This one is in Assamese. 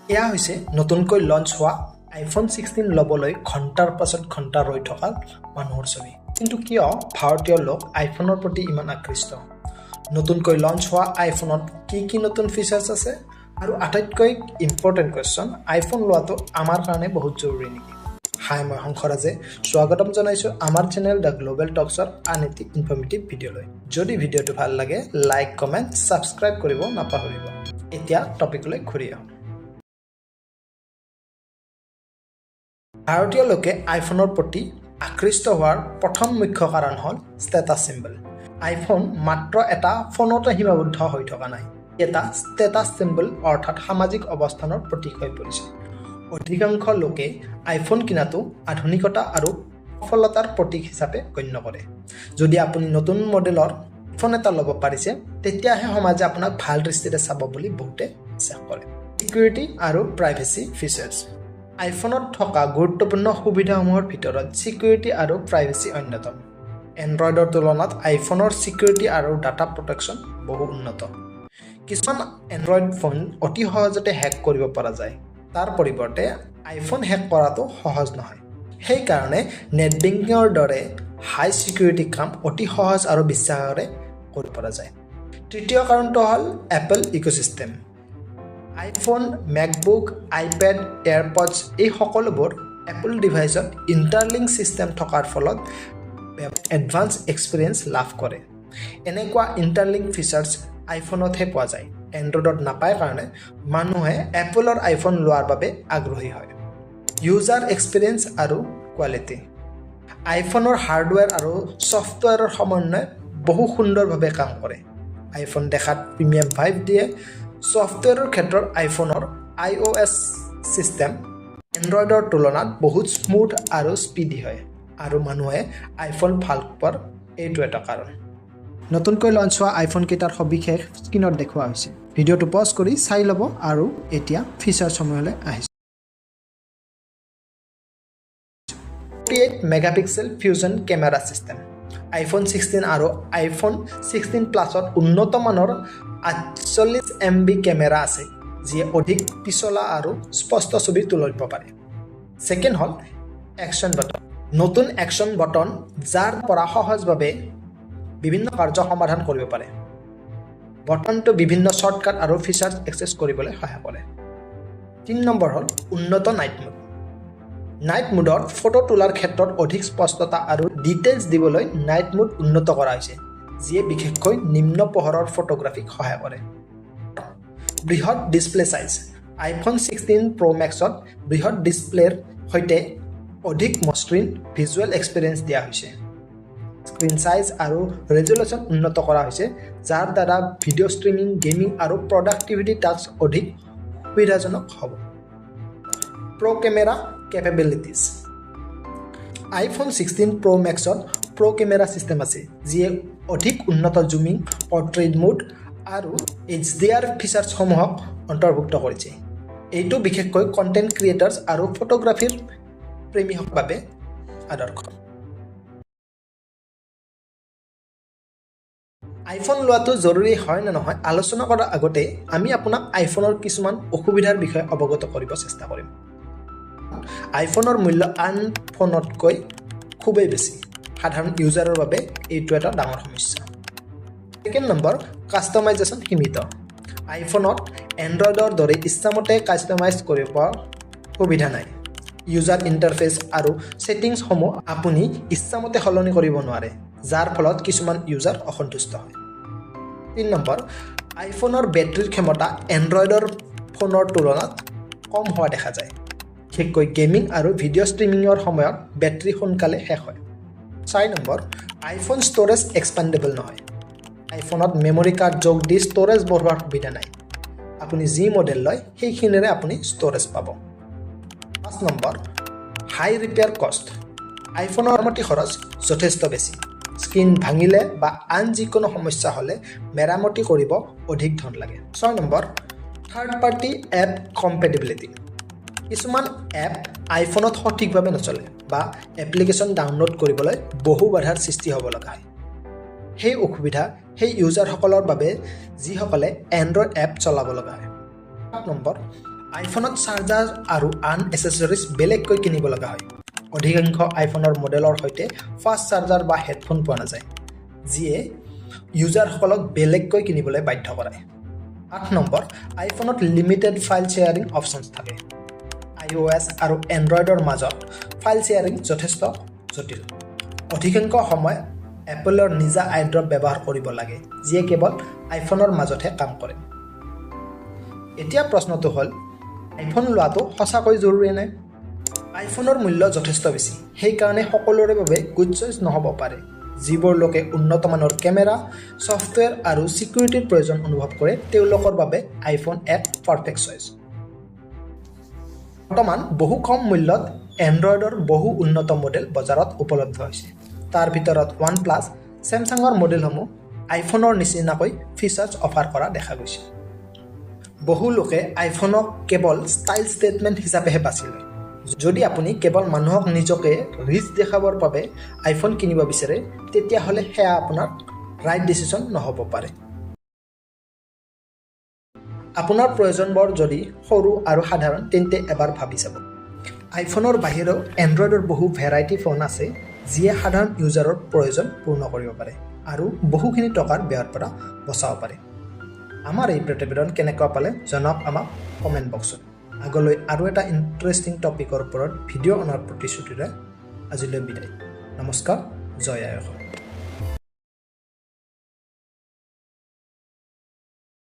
এয়া হৈছে নতুনকৈ লঞ্চ হোৱা iPhone 16 ল'বলৈ ঘণ্টাৰ পাছত ঘণ্টা ৰৈ থকা মানুহৰ ছবি। কিন্তু কিয় ভাৰতীয় লোক আইফোনৰ প্ৰতি ইমান আকৃষ্ট? নতুনকৈ লঞ্চ হোৱা আইফোনত কি নতুন ফিচাৰ্ছ আছে? আৰু আটাইতকৈ ইম্পৰ্টেণ্ট কুৱেশ্যন, আইফোন লোৱাটো আমাৰ কাৰণে বহুত জৰুৰী নেকি? হাই, মই শংকৰাজে স্বাগতম জনাইছোঁ আমাৰ চেনেল দ্য গ্ল'বেল টক্সৰ আন এটি ইনফৰ্মেটিভ ভিডিঅ'লৈ। যদি ভিডিঅ'টো ভাল লাগে লাইক, কমেণ্ট, ছাবস্ক্ৰাইব কৰিব নাপাহৰিব। এতিয়া টপিকলৈ ঘূৰি আহোঁ। ভাৰতীয় লোকে আইফোনৰ প্ৰতি আকৃষ্ট হোৱাৰ প্ৰথম মুখ্য কাৰণ হ'ল ষ্টেটাছ চিম্বল। আইফোন মাত্ৰ এটা ফোনতে সীমাবদ্ধ হৈ থকা নাই, এটা ষ্টেটাছ চিম্বল অৰ্থাৎ সামাজিক অৱস্থানৰ প্ৰতীক হৈ পৰিছে। অধিকাংশ লোকে আইফোন কিনাটো আধুনিকতা আৰু সফলতাৰ প্ৰতীক হিচাপে গণ্য কৰে। যদি আপুনি নতুন মডেলৰ ফোন এটা ল'ব পাৰিছে, তেতিয়াহে সমাজে আপোনাক ভাল দৃষ্টিৰে চাব বুলি বহুতে বিশ্বাস কৰে। ছিকিউৰিটি আৰু প্ৰাইভেচি ফিচাৰ্ছ। আইফোনত থকা গুৰুত্বপূৰ্ণ সুবিধাসমূহৰ ভিতৰত ছিকিউৰিটি আৰু প্ৰাইভেচি অন্যতম। এণ্ড্ৰইডৰ তুলনাত আইফোনৰ ছিকিউৰিটি আৰু ডাটা প্ৰটেকশ্যন বহু উন্নত। কিছুমান এণ্ড্ৰইড ফোন অতি সহজতে হেক কৰিব পৰা যায়, তাৰ পৰিৱৰ্তে আইফোন হেক কৰাটো সহজ নহয়। সেইকাৰণে নেট বেংকিঙৰ দৰে হাই ছিকিউৰিটি কাম অতি সহজ আৰু বিশ্বাসেৰে কৰিব পৰা যায়। তৃতীয় কাৰণটো হ'ল Apple ecosystem. IPhone, MacBook, iPad, AirPods এই সকলোবোৰ এপল ডিভাইচত ইণ্টাৰলিংক ছিষ্টেম থকাৰ ফলত এডভান্স এক্সপিৰিয়েঞ্চ লাভ কৰে। এনেকুৱা ইণ্টাৰলিংক ফিচাৰ্ছ আইফোনতহে পোৱা যায়, এণ্ড্ৰইডত নাপায় কাৰণে মানুহে এপলৰ আইফোন লোৱাৰ বাবে আগ্ৰহী হয়। ইউজাৰ এক্সপিৰিয়েঞ্চ আৰু কোৱালিটি। আইফোনৰ হাৰ্ডৱেৰ আৰু ছফ্টৱেৰৰ সমন্বয় বহু সুন্দৰভাৱে কাম কৰে। আইফোন দেখাত প্ৰিমিয়াম ভাইব দিয়ে। ছফ্টৱেৰৰ ক্ষেত্ৰত আইফোনৰ iOS ছিষ্টেম এণ্ড্ৰইডৰ তুলনাত বহুত স্মুথ আৰু স্পীডি হয়, আৰু মানুহে আইফোন ভাল পোৱাৰ এইটো এটা কাৰণ। নতুনকৈ লঞ্চ হোৱা আইফোন কেইটাৰ সবিশেষ স্ক্ৰীনত দেখুওৱা হৈছে। ভিডিঅ'টো পজ কৰি চাই ল'ব আৰু এতিয়া ফিচাৰ্ছসমূহলৈ আহিছোঁ। 48 megapixel fusion camera system. IPhone 16 আৰু আইফোন 16 প্লাছত উন্নত মানৰ 48 MB কেমেৰা আছে, যিয়ে অধিক পিছলা আৰু স্পষ্ট ছবি তুলিব পাৰে। ছেকেণ্ড হ'ল একশ্যন বটন। নতুন একশ্যন বটন, যাৰ পৰা সহজভাৱে বিভিন্ন কাৰ্য সমাধান কৰিব পাৰে। বটনটো বিভিন্ন শ্বৰ্টকাট আৰু ফিচাৰ্ছ এক্সেছ কৰিবলৈ সহায় কৰে। 3 নম্বৰ হ'ল উন্নত নাইট মোড। নাইট মোডত ফটো তোলাৰ ক্ষেত্ৰত অধিক স্পষ্টতা আৰু ডিটেইলছ দিবলৈ নাইট মোড উন্নত কৰা হৈছে, যিয়ে বিশেষকৈ নিম্ন পোহৰৰ ফটোগ্ৰাফীক সহায় কৰে। বৃহৎ ডিছপ্লে চাইজ। আইফোন 16 Pro Maxত বৃহৎ ডিছপ্লেৰ সৈতে অধিক মসৃণ ভিজুৱেল এক্সপিৰিয়েঞ্চ দিয়া হৈছে। স্ক্ৰীন চাইজ আৰু ৰেজুলেশ্যন উন্নত কৰা হৈছে, যাৰ দ্বাৰা ভিডিঅ' ষ্ট্ৰিমিং, গেমিং আৰু প্ৰডাক্টিভিটি টাস্ক অধিক সুবিধাজনক হ'ব। প্ৰ' কেমেৰা কেপেবিলিটিজ। আইফোন 16 Pro Maxত প্ৰ' কেমেৰা ছিষ্টেম আছে, যিয়ে অধিক উন্নত জুমিং, পৰ্ট্ৰেইট মোড আৰু HDR ফিচাৰ্ছসমূহক অন্তৰ্ভুক্ত কৰিছে। এইটো বিশেষকৈ কণ্টেণ্ট ক্ৰিয়েটাৰ্ছ আৰু ফটোগ্ৰাফীৰ প্ৰেমীৰ বাবে আদৰ্শ। আইফোন লোৱাটো জৰুৰী হয় নে নহয় আলোচনা কৰাৰ আগতে আমি আপোনাক আইফোনৰ কিছুমান অসুবিধাৰ বিষয়ে অৱগত কৰিব চেষ্টা কৰিম। আইফোনৰ মূল্য আন ফোনতকৈ খুবেই বেছি। সাধাৰণ ইউজাৰৰ বাবে এইটো এটা ডাঙৰ সমস্যা। ছেকেণ্ড নম্বৰ, কাষ্টমাইজেশ্যন সীমিত। আইফোনত এণ্ড্ৰইডৰ দৰে ইচ্ছামতে কাষ্টমাইজ কৰিব সুবিধা নাই। ইউজাৰ ইণ্টাৰফেচ আৰু ছেটিংছসমূহ আপুনি ইচ্ছামতে সলনি কৰিব নোৱাৰে, যাৰ ফলত কিছুমান ইউজাৰ অসন্তুষ্ট হয়। 3 নম্বৰ, আইফোনৰ বেটাৰীৰ ক্ষমতা এণ্ড্ৰইডৰ ফোনৰ তুলনাত কম হোৱা দেখা যায়। বিশেষকৈ গেমিং আৰু ভিডিঅ' ষ্ট্ৰিমিঙৰ সময়ত বেটাৰী সোনকালে শেষ হয়। 4 নম্বৰ, আইফোন ষ্ট'ৰেজ এক্সপাণ্ডেবল নহয়। আইফোনত মেমৰি কাৰ্ড যোগ দি ষ্ট'ৰেজ বঢ়োৱাৰ সুবিধা নাই। আপুনি যি মডেল লয় সেইখিনিৰে আপুনি ষ্ট'ৰেজ পাব। 5 নম্বৰ, হাই ৰিপেয়াৰ কষ্ট। আইফোনৰ মেৰামতি খৰচ যথেষ্ট বেছি। স্ক্ৰীন ভাঙিলে বা আন যিকোনো সমস্যা হ'লে মেৰামতি কৰিব অধিক ধন লাগে। 6 number, third party app compatibility. কিছুমান এপ আইফোনত সঠিকভাৱে নচলে বা এপ্লিকেশ্যন ডাউনলোড কৰিবলৈ বহু বাধাৰ সৃষ্টি হ'ব লগা হয়। সেই অসুবিধা সেই ইউজাৰসকলৰ বাবে যিসকলে এণ্ড্ৰইড এপ চলাব লগা হয়। 7 নম্বৰ, আইফোনত চাৰ্জাৰ আৰু আন এচেছৰিজ বেলেগকৈ কিনিব লগা হয়। অধিকাংশ আইফোনৰ মডেলৰ সৈতে ফাষ্ট চাৰ্জাৰ বা হেডফোন পোৱা নাযায়, যিয়ে ইউজাৰসকলক বেলেগকৈ কিনিবলৈ বাধ্য কৰায়। 8 নম্বৰ, আইফোনত লিমিটেড ফাইল শ্বেয়াৰিং অপশ্যনছ থাকে। iOS আৰু এণ্ড্ৰইডৰ মাজত ফাইল শ্বেয়াৰিং যথেষ্ট জটিল। অধিকাংশ সময় এপলৰ নিজা আইড্ৰপ ব্যৱহাৰ কৰিব লাগে, যিয়ে কেৱল আইফোনৰ মাজতহে কাম কৰে। এতিয়া প্ৰশ্নটো হ'ল, আইফোন লোৱাটো সঁচাকৈ জৰুৰী নে? আইফোনৰ মূল্য যথেষ্ট বেছি, সেইকাৰণে সকলোৰে বাবে গুড চইচ নহ'ব পাৰে। যিবোৰ লোকে উন্নত মানৰ কেমেৰা, ছফ্টৱেৰ আৰু ছিকিউৰিটিৰ প্ৰয়োজন অনুভৱ কৰে, তেওঁলোকৰ বাবে আইফোন এক পাৰফেক্ট চইচ। বৰ্তমান বহু কম মূল্যত এণ্ড্ৰইডৰ বহু উন্নত মডেল বজাৰত উপলব্ধ হৈছে। তাৰ ভিতৰত OnePlus, ছেমছাঙৰ মডেলসমূহ আইফোনৰ নিচিনাকৈ ফিচাৰ্ছ অফাৰ কৰা দেখা গৈছে। বহু লোকে আইফোনক কেৱল ষ্টাইল ষ্টেটমেণ্ট হিচাপেহে বাছি লয়। যদি আপুনি কেৱল মানুহক নিজকে ৰিচ দেখাবৰ বাবে আইফোন কিনিব বিচাৰে, তেতিয়াহ'লে সেয়া আপোনাৰ ৰাইট ডিচিশ্যন নহ'ব পাৰে। আপোনাৰ প্ৰয়োজনবোৰ যদি সৰু আৰু সাধাৰণ, তেন্তে এবাৰ ভাবি চাব। আইফোনৰ বাহিৰেও এণ্ড্ৰইডৰ বহু ভেৰাইটি ফোন আছে, যিয়ে সাধাৰণ ইউজাৰৰ প্ৰয়োজন পূৰ্ণ কৰিব পাৰে আৰু বহুখিনি টকাৰ ব্যয়ৰ পৰা বচাব পাৰে। আমাৰ এই প্ৰতিবেদন কেনেকুৱা পালে জনাওক আমাক কমেণ্ট বক্সত। আগলৈ আৰু এটা ইণ্টাৰেষ্টিং টপিকৰ ওপৰত ভিডিঅ' অনাৰ প্ৰতিশ্ৰুতিৰে আজিলৈ বিদায়। নমস্কাৰ, জয় আই অসম।